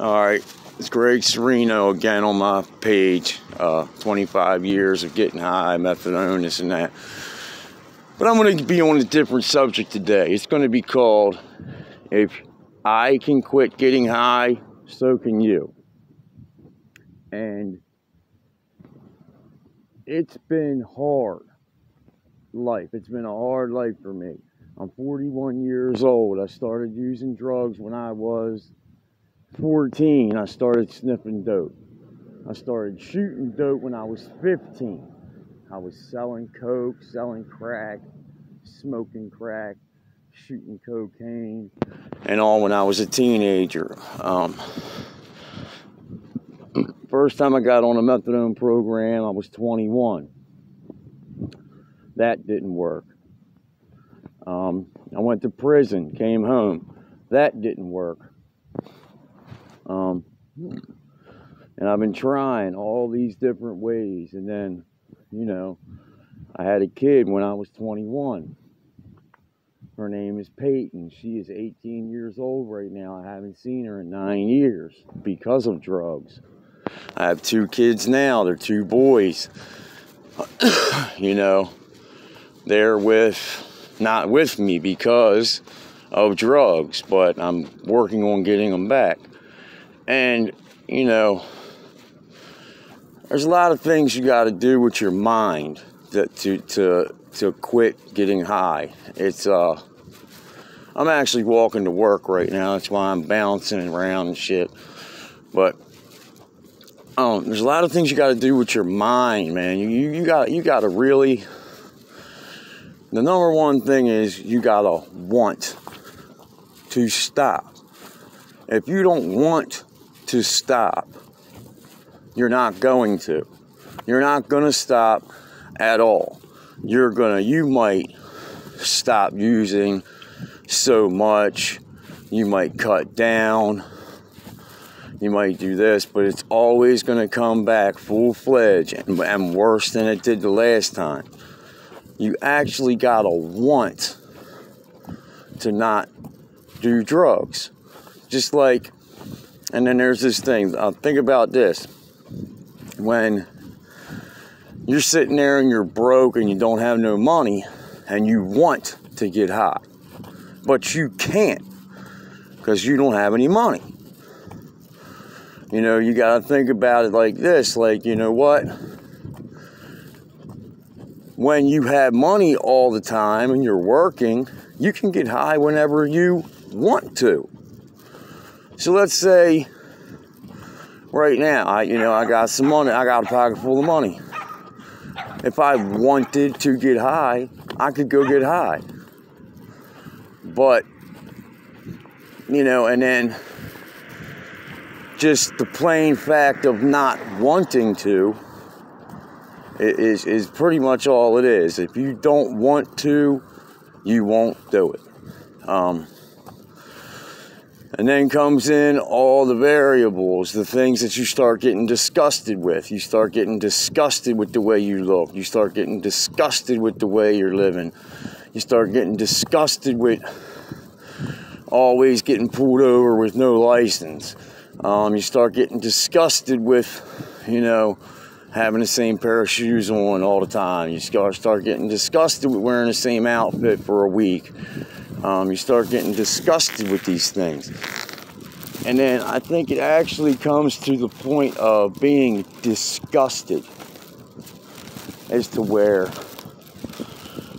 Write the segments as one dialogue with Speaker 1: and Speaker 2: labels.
Speaker 1: Alright, it's Greg Sereno again on my page. 25 years of getting high, methadone, this and that. But I'm going to be on a different subject today. It's going to be called, If I Can Quit Getting High, So Can You. And it's been hard life. It's been a hard life for me. I'm 41 years old. I started using drugs when I was 14. I started sniffing dope. I started shooting dope when I was 15. I was selling coke, selling crack, smoking crack, shooting cocaine, and all when I was a teenager. First time I got on a methadone program, I was 21. That didn't work. I went to prison, came home. That didn't work. And I've been trying all these different ways. And then, I had a kid when I was 21. Her name is Peyton. She is 18 years old right now. I haven't seen her in 9 years because of drugs. I have 2 kids now. They're 2 boys. They're not with me because of drugs, but I'm working on getting them back. And, there's a lot of things you got to do with your mind to quit getting high. I'm actually walking to work right now. That's why I'm bouncing around and shit. But there's a lot of things you got to do with your mind, man. You got to really. The number one thing is you got to want to stop. If you don't want to stop, you're not going to. You're not going to stop at all. You might stop using so much. You might cut down. You might do this, but it's always going to come back full-fledged and worse than it did the last time. You actually got to want to not do drugs. Just like, and then there's this thing. Think about this. When you're sitting there and you're broke and you don't have no money and you want to get high, but you can't because you don't have any money. You got to think about it like this. Like, you know what? When you have money all the time and you're working, you can get high whenever you want to. So let's say right now, I got some money. I got a pocket full of money. If I wanted to get high, I could go get high. But, and then just the plain fact of not wanting to is pretty much all it is. If you don't want to, you won't do it. And then comes in all the variables, the things that you start getting disgusted with. You start getting disgusted with the way you look. You start getting disgusted with the way you're living. You start getting disgusted with always getting pulled over with no license. You start getting disgusted with, having the same pair of shoes on all the time. You start getting disgusted with wearing the same outfit for a week. You start getting disgusted with these things. And then I think it actually comes to the point of being disgusted as to where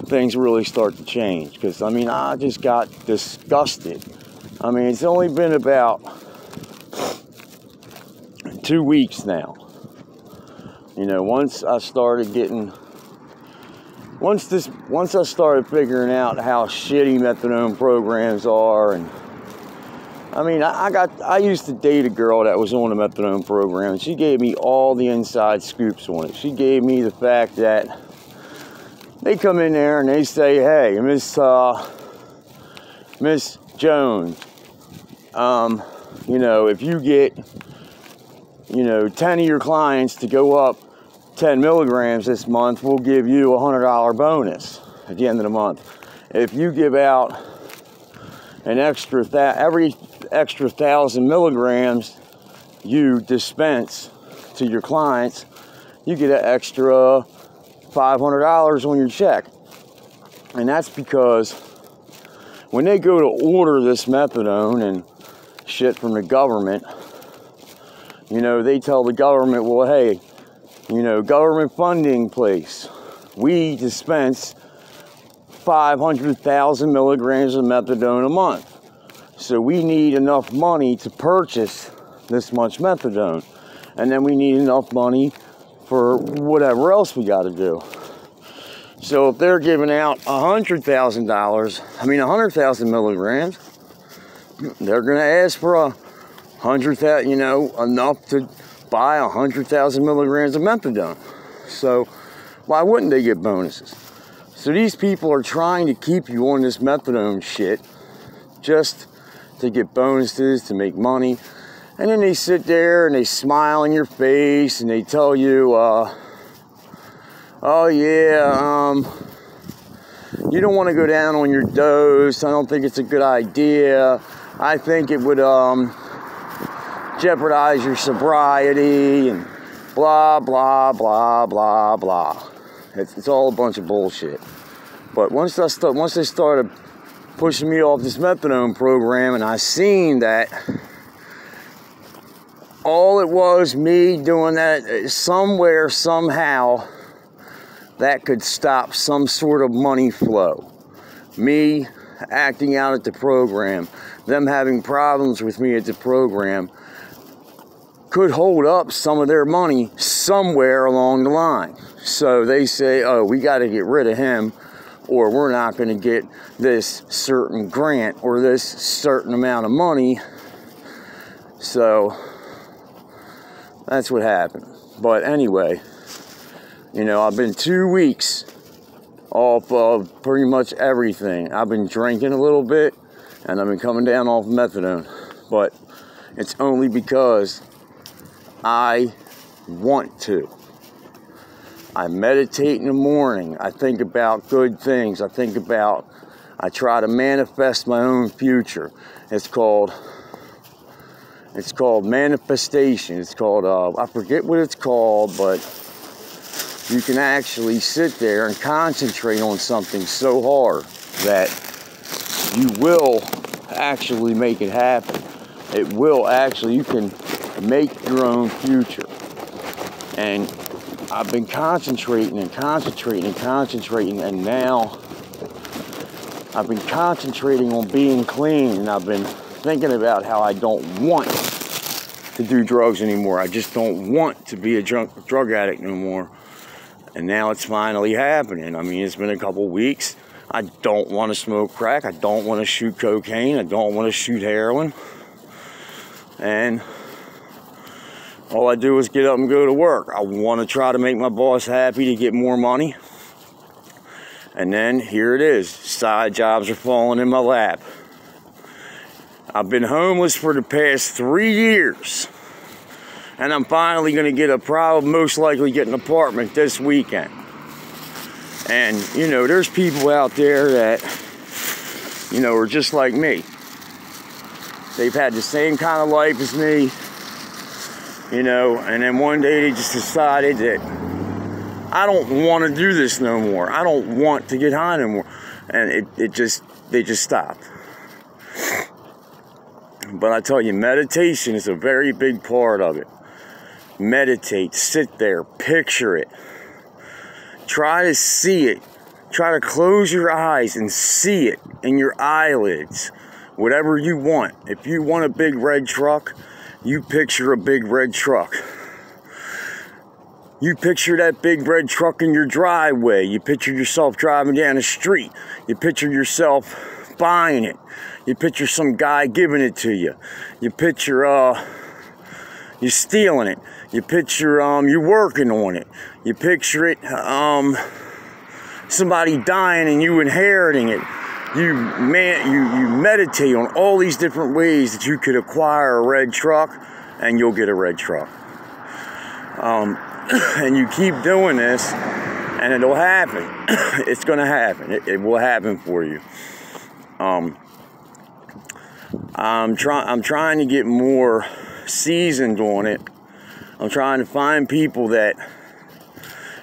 Speaker 1: things really start to change. Because, I just got disgusted. It's only been about 2 weeks now. Once I started figuring out how shitty methadone programs are, and I used to date a girl that was on a methadone program, and she gave me all the inside scoops on it. She gave me the fact that they come in there and they say, "Hey, Miss Jones, if you get 10 of your clients to go up 10 milligrams this month, we'll give you a $100 bonus at the end of the month. If you give out an extra extra 1,000 milligrams you dispense to your clients, you get an extra $500 on your check. And that's because when they go to order this methadone and shit from the government, you know, they tell the government, well, hey, you know, government funding place, we dispense 500,000 milligrams of methadone a month. So we need enough money to purchase this much methadone. And then we need enough money for whatever else we got to do. So if they're giving out $100,000 milligrams, they're going to ask for 100,000, you know, enough to buy 100,000 milligrams of methadone. So why wouldn't they get bonuses? So these people are trying to keep you on this methadone shit just to get bonuses, to make money. And then they sit there and they smile in your face and they tell you, oh yeah, you don't want to go down on your dose. I don't think it's a good idea. I think it would jeopardize your sobriety and blah, blah, blah, blah, blah. It's all a bunch of bullshit. But once they started pushing me off this methadone program and I seen that all it was me doing that somewhere, somehow, that could stop some sort of money flow. Me acting out at the program, them having problems with me at the program, could hold up some of their money somewhere along the line. So they say, oh, we got to get rid of him, or we're not going to get this certain grant or this certain amount of money. So that's what happened. But anyway, you know, I've been 2 weeks off of pretty much everything. I've been drinking a little bit, and I've been coming down off methadone. But it's only because I want to. I meditate in the morning. I think about good things. I try to manifest my own future. It's called manifestation. It's called, I forget what it's called, but you can actually sit there and concentrate on something so hard that you will actually make it happen. It will actually, you can make your own future. And I've been concentrating, and now I've been concentrating on being clean, and I've been thinking about how I don't want to do drugs anymore. I just don't want to be a drug addict no more. And now it's finally happening. I mean, it's been a couple weeks. I don't want to smoke crack. I don't want to shoot cocaine. I don't want to shoot heroin. And all I do is get up and go to work. I want to try to make my boss happy to get more money. And then here it is. Side jobs are falling in my lap. I've been homeless for the past 3 years. And I'm finally going to get most likely get an apartment this weekend. And, you know, there's people out there that, you know, are just like me. They've had the same kind of life as me, you know, and then one day they just decided that I don't want to do this no more. I don't want to get high no more. And they just stopped. But I tell you, meditation is a very big part of it. Meditate, sit there, picture it. Try to see it. Try to close your eyes and see it in your eyelids. Whatever you want. If you want a big red truck, you picture a big red truck. You picture that big red truck in your driveway. You picture yourself driving down the street. You picture yourself buying it. You picture some guy giving it to you. You picture you stealing it. You picture you working on it. You picture it somebody dying and you inheriting it. You meditate on all these different ways that you could acquire a red truck, and you'll get a red truck. And you keep doing this, and it'll happen. It's gonna happen. It will happen for you. I'm trying to get more seasoned on it. I'm trying to find people that,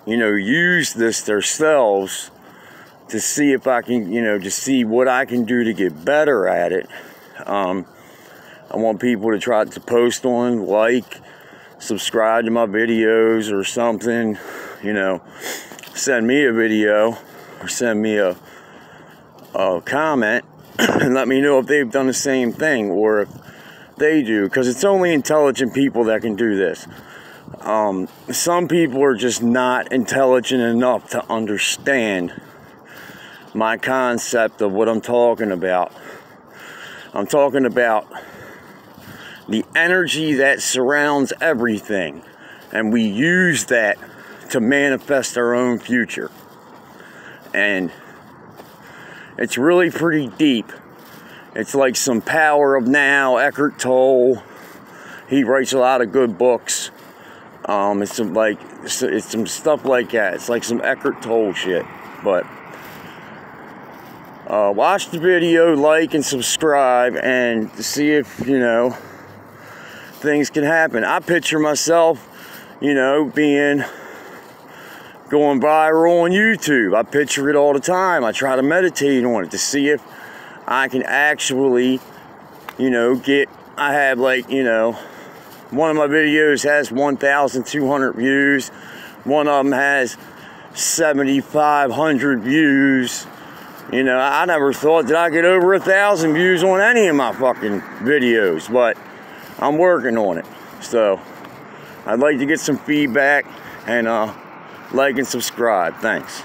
Speaker 1: you know, use this themselves to see if I can, you know, to see what I can do to get better at it. I want people to try to post on, like, subscribe to my videos or something, you know, send me a video or send me a comment and let me know if they've done the same thing or if they do, because it's only intelligent people that can do this. Some people are just not intelligent enough to understand my concept of what I'm talking about. I'm talking about the energy that surrounds everything, and we use that to manifest our own future. And it's really pretty deep. It's like some Power of Now, Eckhart Tolle. He writes a lot of good books. It's some stuff like that. It's like some Eckhart Tolle shit. But watch the video, like and subscribe, and see if, you know, things can happen. I picture myself, you know, going viral on YouTube. I picture it all the time. I try to meditate on it to see if I can actually, you know, I have, like, you know, one of my videos has 1,200 views. One of them has 7,500 views. You know, I never thought that I'd get over 1,000 views on any of my fucking videos, but I'm working on it. So I'd like to get some feedback and like and subscribe. Thanks.